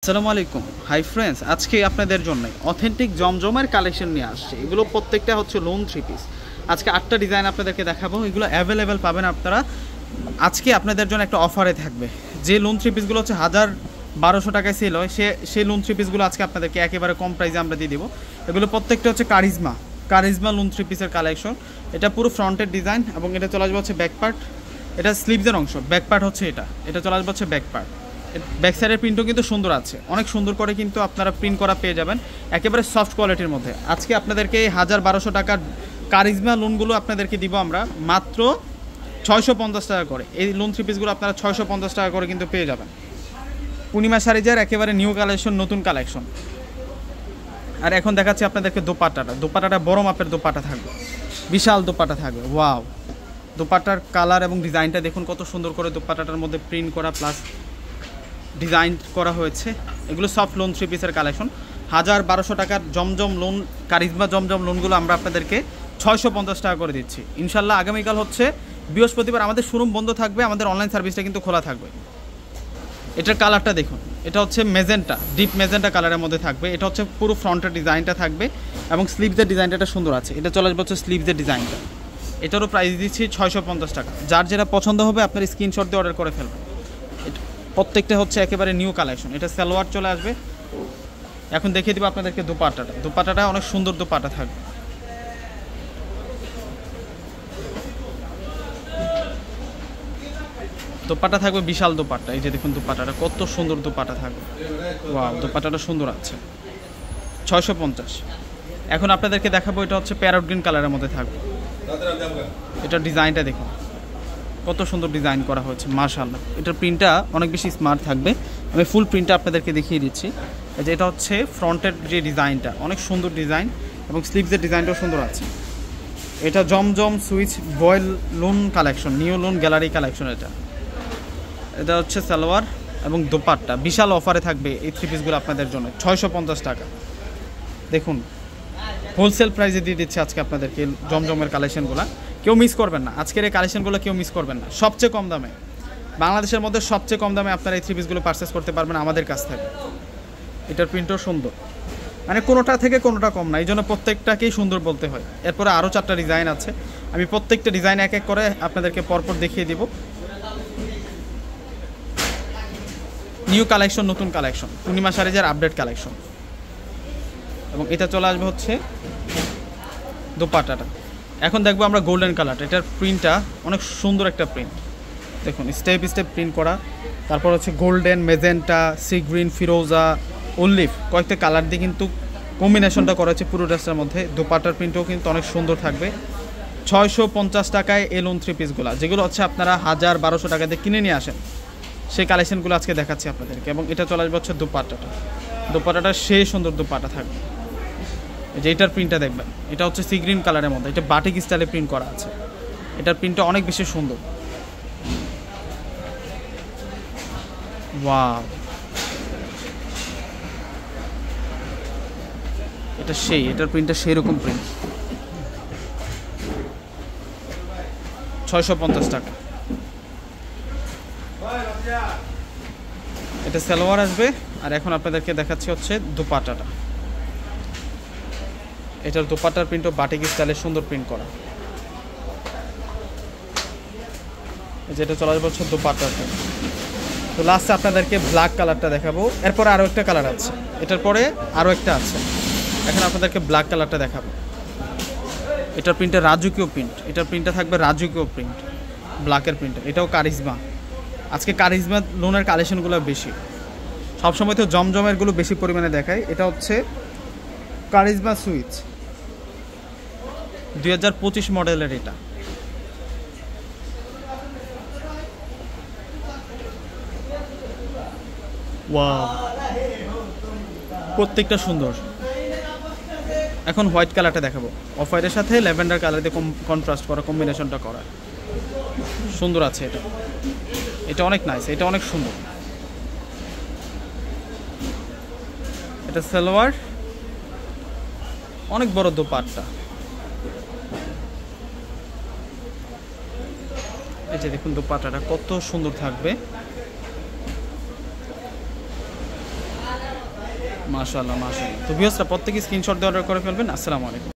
আসসালামু আলাইকুম hi friends, আজকে আপনাদের জন্য অথেন্টিক জমজমের কালেকশন নিয়ে আসছে। এগুলো প্রত্যেকটা হচ্ছে লোন থ্রি পিস। আজকে 8টা ডিজাইন আপনাদেরকে দেখাবো। এগুলো অ্যাভেলেবেল পাবেন আপনারা। আজকে আপনাদের জন্য একটা অফারে থাকবে। যে লোন থ্রি পিসগুলো হচ্ছে 1200 টাকায় সেল হয়, সেই লোন থ্রি পিসগুলো আজকে আপনাদেরকে একেবারে কম প্রাইসে আমরা দিয়ে দেবো। এগুলো প্রত্যেকটা হচ্ছে কারিজমা লোন থ্রি পিসের কালেকশন। এটা পুরো ফ্রন্টের ডিজাইন এবং এটা চলে আসবে হচ্ছে ব্যাক পার্ট। এটা স্লিভসের অংশ, ব্যাক পার্ট হচ্ছে এটা চলে আসবে হচ্ছে ব্যাক পার্ট। ব্যাক সাইডের প্রিন্টও কিন্তু সুন্দর আছে, অনেক সুন্দর করে কিন্তু আপনারা প্রিন্ট করা পেয়ে যাবেন একেবারে সফট কোয়ালিটির মধ্যে। আজকে আপনাদেরকে 1200 টাকার কারিজমা লোনগুলো আপনাদেরকে দিব আমরা মাত্র 650 টাকা করে। এই লোন থ্রি পিসগুলো আপনারা 650 টাকা করে কিন্তু পেয়ে যাবেন। পূর্ণিমা শাড়িজার একেবারে নিউ কালেকশন, নতুন কালেকশন। আর এখন দেখাচ্ছি আপনাদেরকে দোপাট্টাটা বড় মাপের দোপাট্টা থাকবে, বিশাল দোপাট্টা থাকবে। ওয়াও, দোপাট্টার কালার এবং ডিজাইনটা দেখুন কত সুন্দর করে দোপাট্টাটার মধ্যে প্রিন্ট করা প্লাস ডিজাইন করা হয়েছে। এগুলো সফট লোন থ্রি পিসের কালেকশন। 1200 টাকার জমজম লোন, কারিজমা জমজম লোনগুলো আমরা আপনাদেরকে 650 টাকা করে দিচ্ছি ইনশাল্লাহ। আগামীকাল হচ্ছে বৃহস্পতিবার, আমাদের শোরুম বন্ধ থাকবে, আমাদের অনলাইন সার্ভিসটা কিন্তু খোলা থাকবে। এটার কালারটা দেখুন, এটা হচ্ছে মেজেন্টা, ডিপ মেজেন্টা কালারের মধ্যে থাকবে। এটা হচ্ছে পুরো ফ্রন্টের ডিজাইনটা থাকবে এবং স্লিভসের ডিজাইনটা সুন্দর আছে। এটা চলে আসবে হচ্ছে স্লিভসের ডিজাইনটা। এটারও প্রাইস দিচ্ছি 650 টাকা। যার যেটা পছন্দ হবে আপনার স্ক্রিনশট দিয়ে অর্ডার করে ফেলবেন। প্রত্যেকটা হচ্ছে একেবারে নিউ কালেকশন। এটা সালোয়ার চলে আসবে। এখন দেখিয়ে দিব আপনাদেরকে দোপাট্টাটা অনেক সুন্দর দোপাট্টা থাকবে। দোপাট্টা থাকবে বিশাল দোপাট্টা। এই যে দেখুন দোপাট্টাটা কত সুন্দর দোপাট্টা থাকবে। ওয়াও, দোপাট্টাটা সুন্দর আছে। 650। এখন আপনাদেরকে দেখাবো, এটা হচ্ছে প্যারট গ্রিন কালারের মধ্যে থাকবে। এটার ডিজাইনটা দেখুন কত সুন্দর ডিজাইন করা হয়েছে, মাশাআল্লাহ। এটার প্রিন্টটা অনেক বেশি স্মার্ট থাকবে। আমি ফুল প্রিন্টটা আপনাদেরকে দেখিয়ে দিচ্ছি। যে এটা হচ্ছে ফ্রন্টের যে ডিজাইনটা, অনেক সুন্দর ডিজাইন এবং স্লিভসের ডিজাইনটাও সুন্দর আছে। এটা Zamzam Swiss voile lawn collection, new lawn gallery collection. এটা হচ্ছে সালোয়ার এবং দোপাট্টা। বিশাল অফারে থাকবে এই থ্রি পিসগুলো আপনাদের জন্য 650 টাকা। দেখুন হোলসেল প্রাইসে দিয়ে দিচ্ছে আজকে আপনাদেরকে জমজমের কালেকশনগুলো। কেউ মিস করবেন না, আজকের এই কালেকশনগুলো কেউ মিস করবেন না। সবচেয়ে কম দামে, বাংলাদেশের মধ্যে সবচেয়ে কম দামে আপনারা এই থ্রি পিসগুলো পারচেস করতে পারবেন আমাদের কাছ থেকে। এটার প্রিন্টও সুন্দর, মানে কোনোটা থেকে কোনোটা কম না, এই জন্য প্রত্যেকটাকেই সুন্দর বলতে হয়। এরপরে আরও 4টা ডিজাইন আছে, আমি প্রত্যেকটা ডিজাইন এক এক করে আপনাদেরকে পরপর দেখিয়ে দিব। নিউ কালেকশন, নতুন কালেকশন, পূর্ণিমা শাড়িজার আপডেট কালেকশন। এবং এটা চলে আসবে হচ্ছে দোপাট্টাটা। এখন দেখবো আমরা গোল্ডেন কালার। এটার প্রিন্টটা অনেক সুন্দর একটা প্রিন্ট দেখুন, স্টেপ স্টেপ প্রিন্ট করা। তারপর হচ্ছে গোল্ডেন, মেজেন্টা, সি গ্রিন, ফিরোজা, অলিভ, কয়েকটা কালার দিয়ে কিন্তু কম্বিনেশনটা করা হচ্ছে পুরো ড্রেসটার মধ্যে। দোপাট্টার প্রিন্টও কিন্তু অনেক সুন্দর থাকবে। 650 টাকায় এই লোন থ্রি পিসগুলো, যেগুলো হচ্ছে আপনারা 1200 টাকা দিয়ে কিনে নিয়ে আসেন, সেই কালেকশনগুলো আজকে দেখাচ্ছি আপনাদেরকে। এবং এটা চলে আসবে হচ্ছে দোপাট্টাটা সেই সুন্দর দোপাট্টা থাকবে। যে এটার প্রিন্টটা দেখবেন, এটা হচ্ছে সি গ্রিন কালারের মধ্যে, এটা বাটিক স্টাইলে প্রিন্ট করা আছে। এটার প্রিন্টটা অনেক বেশি সুন্দর। ওয়াও, এটার প্রিন্টটা সেই রকম প্রিন্ট। 650 টাকা। এটা সালোয়ার আসবে। আর এখন আপনাদেরকে দেখাচ্ছি হচ্ছে দোপাট্টাটা। এটার দোপাট্টার প্রিন্টও বাটিক স্টাইলে সুন্দর প্রিন্ট করা। যেটা চলে আসবে হচ্ছে দোপাট্টার প্রিন্ট। তো লাস্টে আপনাদেরকে ব্ল্যাক কালারটা দেখাবো। এরপরে আরও একটা কালার আছে, এটার পরে আরও একটা আছে। এখন আপনাদেরকে ব্ল্যাক কালারটা দেখাবো। এটার প্রিন্টটা রাজকীয় প্রিন্ট। এটার প্রিন্টটা থাকবে রাজকীয় প্রিন্ট, ব্ল্যাকের প্রিন্টটা। এটাও কারিজমা। আজকে কারিজমা লোনের কালেকশনগুলো বেশি, সবসময় তো জমজমেরগুলো বেশি পরিমাণে দেখায়। এটা হচ্ছে কারিজমা সুইচ 2025 মডেলের। এটা ওয়াও, প্রত্যেকটা সুন্দর। এখন হোয়াইট কালারটা দেখাবো, অফ হোয়াইটের সাথে ল্যাভেন্ডার কালার দিয়ে কন্ট্রাস্ট করা, কম্বিনেশনটা করা সুন্দর আছে। এটা অনেক নাইস, এটা অনেক সুন্দর। এটা সালোয়ার, অনেক বড় দোপাট্টা। এই যে দেখুন দোপাট্টাটা কত সুন্দর থাকবে। মাশাআল্লাহ মাশাআল্লাহ। তো ভিউয়ার্সরা প্রত্যেকে স্ক্রিনশট দিয়ে অর্ডার করে ফেলবেন। আসসালামু আলাইকুম।